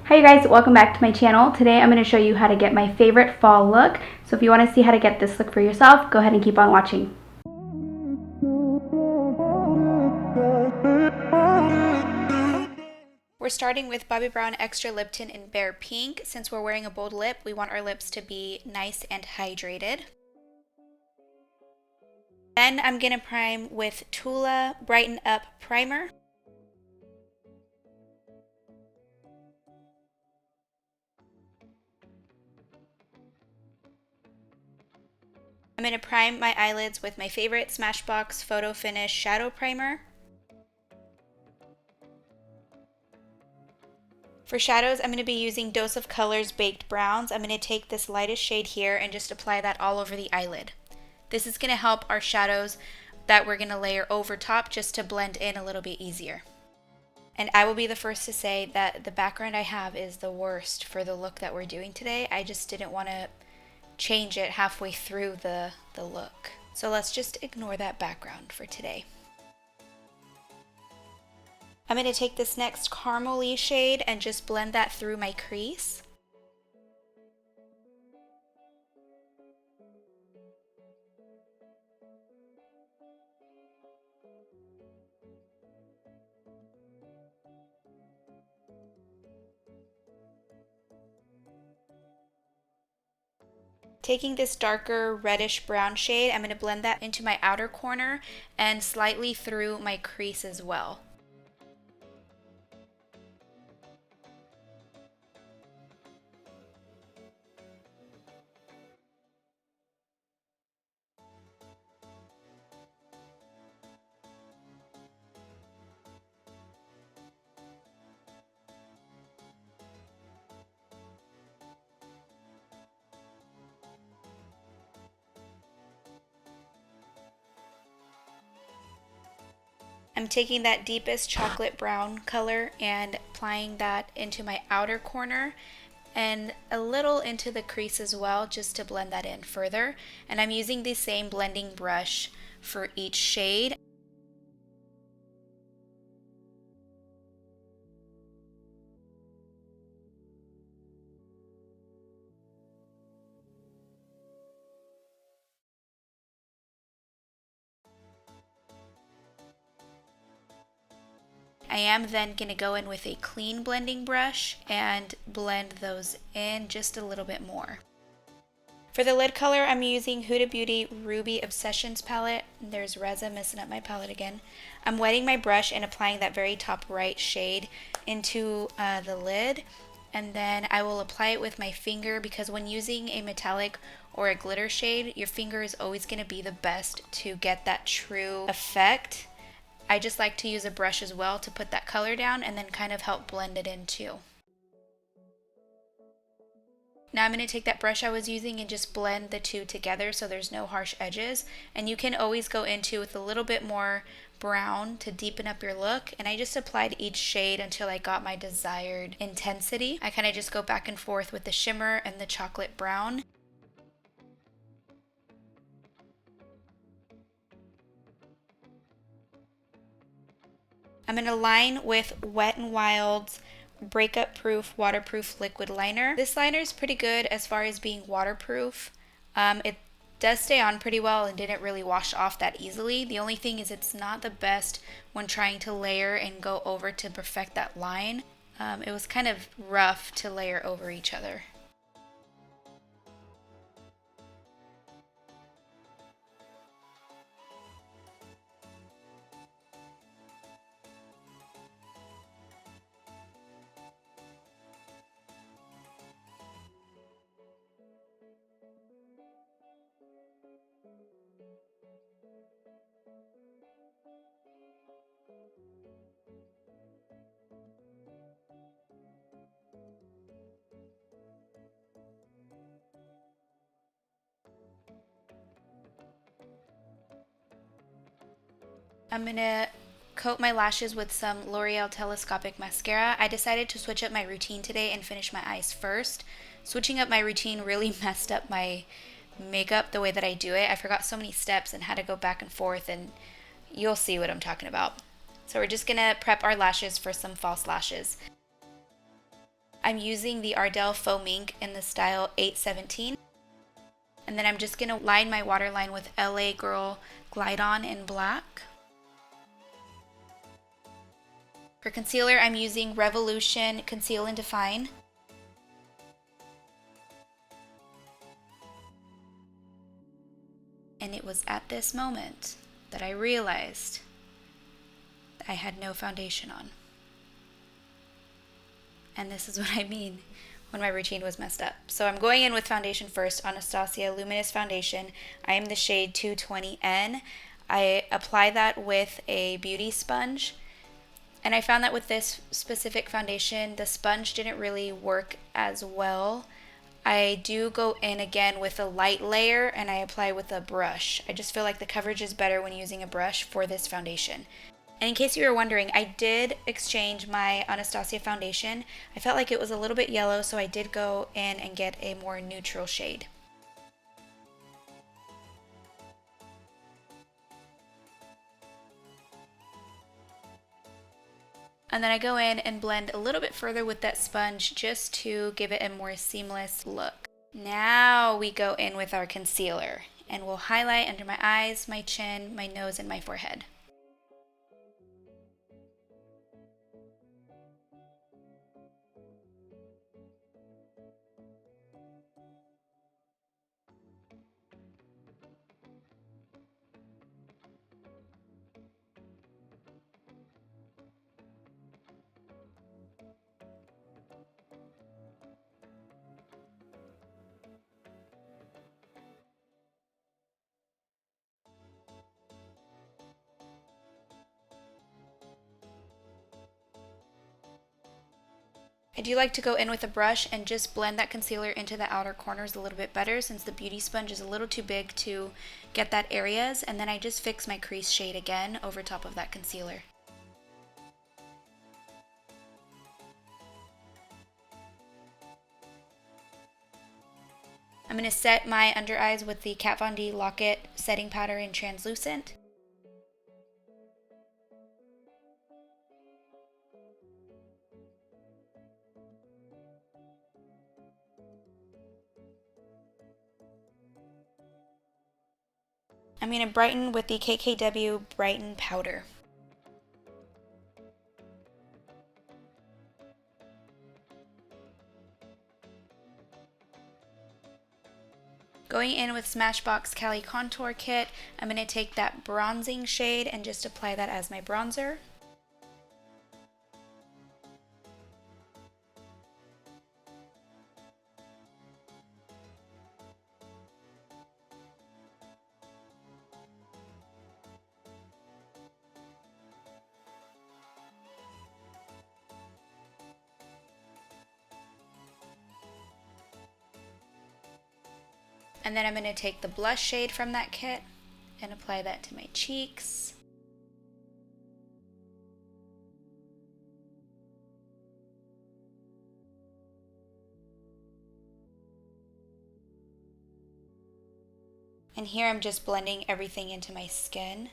Hi you guys, welcome back to my channel. Today I'm going to show you how to get my favorite fall look. So if you want to see how to get this look for yourself, go ahead and keep on watching. We're starting with Bobbi Brown Extra Lip Tint in Bare Pink. Since we're wearing a bold lip, we want our lips to be nice and hydrated. Then I'm going to prime with Tula Brighten Up Primer. I'm going to prime my eyelids with my favorite Smashbox Photo Finish Shadow Primer. For shadows, I'm going to be using Dose of Colors Baked Browns. I'm going to take this lightest shade here and just apply that all over the eyelid. This is going to help our shadows that we're going to layer over top just to blend in a little bit easier. And I will be the first to say that the background I have is the worst for the look that we're doing today. I just didn't want to change it halfway through the look. So let's just ignore that background for today. I'm going to take this next caramel-y shade and just blend that through my crease. Taking this darker reddish brown shade, I'm going to blend that into my outer corner and slightly through my crease as well. I'm taking that deepest chocolate brown color and applying that into my outer corner and a little into the crease as well, just to blend that in further. And I'm using the same blending brush for each shade. I am then going to go in with a clean blending brush and blend those in just a little bit more. For the lid color, I'm using Huda Beauty Ruby Obsessions palette. There's Reza messing up my palette again. I'm wetting my brush and applying that very top right shade into the lid. And then I will apply it with my finger, because when using a metallic or a glitter shade, your finger is always going to be the best to get that true effect. I just like to use a brush as well to put that color down and then kind of help blend it in too. Now I'm going to take that brush I was using and just blend the two together so there's no harsh edges. And you can always go into with a little bit more brown to deepen up your look. And I just applied each shade until I got my desired intensity. I kind of just go back and forth with the shimmer and the chocolate brown. I'm going to line with Wet n Wild's Breakup Proof Waterproof Liquid Liner. This liner is pretty good as far as being waterproof. It does stay on pretty well and didn't really wash off that easily. The only thing is it's not the best when trying to layer and go over to perfect that line. It was kind of rough to layer over each other. I'm going to coat my lashes with some L'Oreal Telescopic Mascara. I decided to switch up my routine today and finish my eyes first. Switching up my routine really messed up my makeup the way that I do it. I forgot so many steps and had to go back and forth, and you'll see what I'm talking about. So we're just going to prep our lashes for some false lashes. I'm using the Ardell Faux Mink in the style 817. And then I'm just going to line my waterline with LA Girl Glide On in black. For concealer, I'm using Revolution Conceal and Define. And it was at this moment that I realized I had no foundation on. And this is what I mean when my routine was messed up. So I'm going in with foundation first, Anastasia Luminous Foundation. I am the shade 220N. I apply that with a beauty sponge. And I found that with this specific foundation, the sponge didn't really work as well. I do go in again with a light layer and I apply with a brush. I just feel like the coverage is better when using a brush for this foundation. And in case you were wondering, I did exchange my Anastasia foundation. I felt like it was a little bit yellow, so I did go in and get a more neutral shade. And then I go in and blend a little bit further with that sponge just to give it a more seamless look. Now we go in with our concealer and we'll highlight under my eyes, my chin, my nose, and my forehead. I do like to go in with a brush and just blend that concealer into the outer corners a little bit better since the beauty sponge is a little too big to get that areas, and then I just fix my crease shade again over top of that concealer. I'm going to set my under eyes with the Kat Von D Lock-It setting powder in translucent. I'm going to brighten with the KKW Brighten Powder. Going in with Smashbox Cali Contour Kit, I'm going to take that bronzing shade and just apply that as my bronzer. And then I'm going to take the blush shade from that kit and apply that to my cheeks. And here I'm just blending everything into my skin.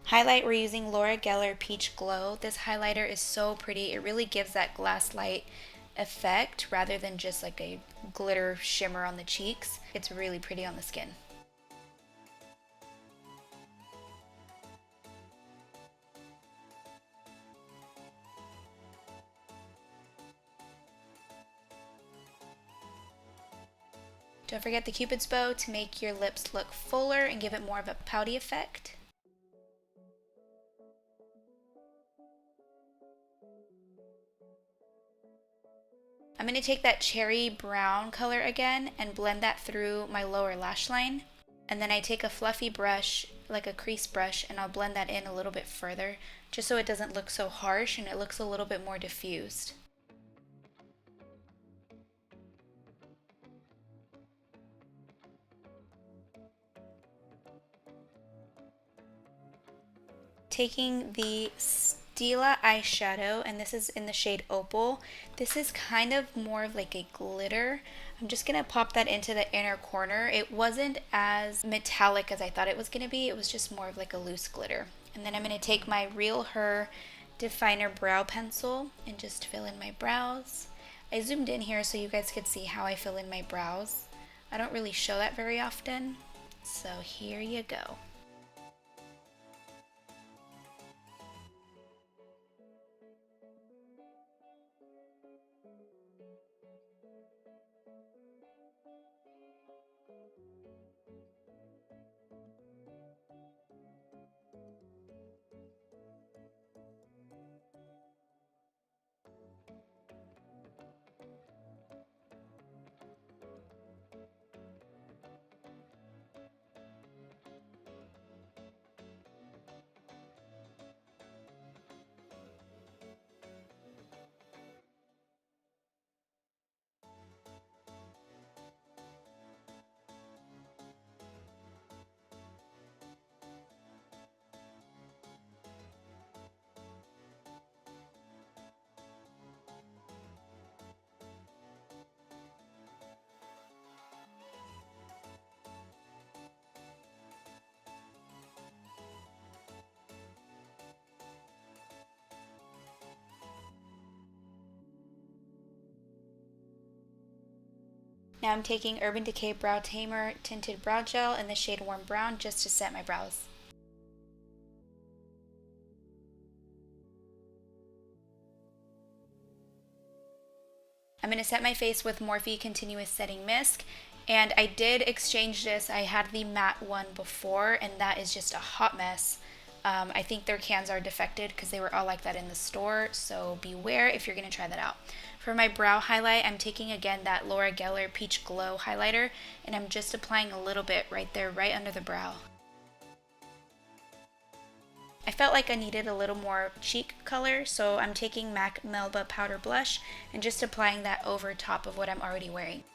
Highlight, we're using Laura Geller Peach Glow. This highlighter is so pretty. It really gives that glass light effect rather than just like a glitter shimmer on the cheeks. It's really pretty on the skin. Don't forget the Cupid's bow to make your lips look fuller and give it more of a pouty effect. I'm going to take that cherry brown color again and blend that through my lower lash line. And then I take a fluffy brush, like a crease brush, and I'll blend that in a little bit further, just so it doesn't look so harsh and it looks a little bit more diffused. Taking the Stila eyeshadow, and this is in the shade Opal. This is kind of more of like a glitter. I'm just going to pop that into the inner corner. It wasn't as metallic as I thought it was going to be. It was just more of like a loose glitter. And then I'm going to take my Real Her Definer Brow Pencil and just fill in my brows. I zoomed in here so you guys could see how I fill in my brows. I don't really show that very often, so here you go. Now I'm taking Urban Decay Brow Tamer Tinted Brow Gel in the shade Warm Brown just to set my brows. I'm going to set my face with Morphe Continuous Setting Mist, and I did exchange this. I had the matte one before, and that is just a hot mess. I think their cans are defected because they were all like that in the store, so beware if you're going to try that out. For my brow highlight, I'm taking again that Laura Geller Peach Glow highlighter, and I'm just applying a little bit right there, right under the brow. I felt like I needed a little more cheek color, so I'm taking MAC Melba Powder Blush and just applying that over top of what I'm already wearing.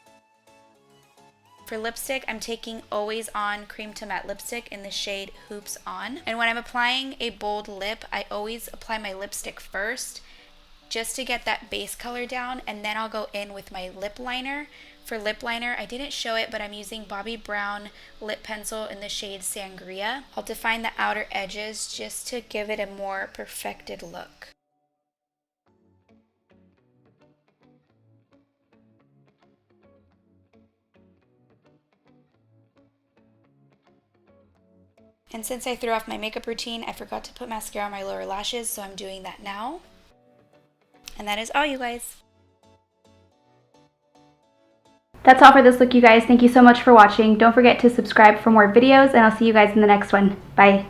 For lipstick, I'm taking Always On Cream to Matte Lipstick in the shade Hoops On. And when I'm applying a bold lip, I always apply my lipstick first just to get that base color down, and then I'll go in with my lip liner. For lip liner, I didn't show it, but I'm using Bobbi Brown lip pencil in the shade Sangria. I'll define the outer edges just to give it a more perfected look. And since I threw off my makeup routine, I forgot to put mascara on my lower lashes, so I'm doing that now. And that is all, you guys. That's all for this look, you guys. Thank you so much for watching. Don't forget to subscribe for more videos, and I'll see you guys in the next one. Bye.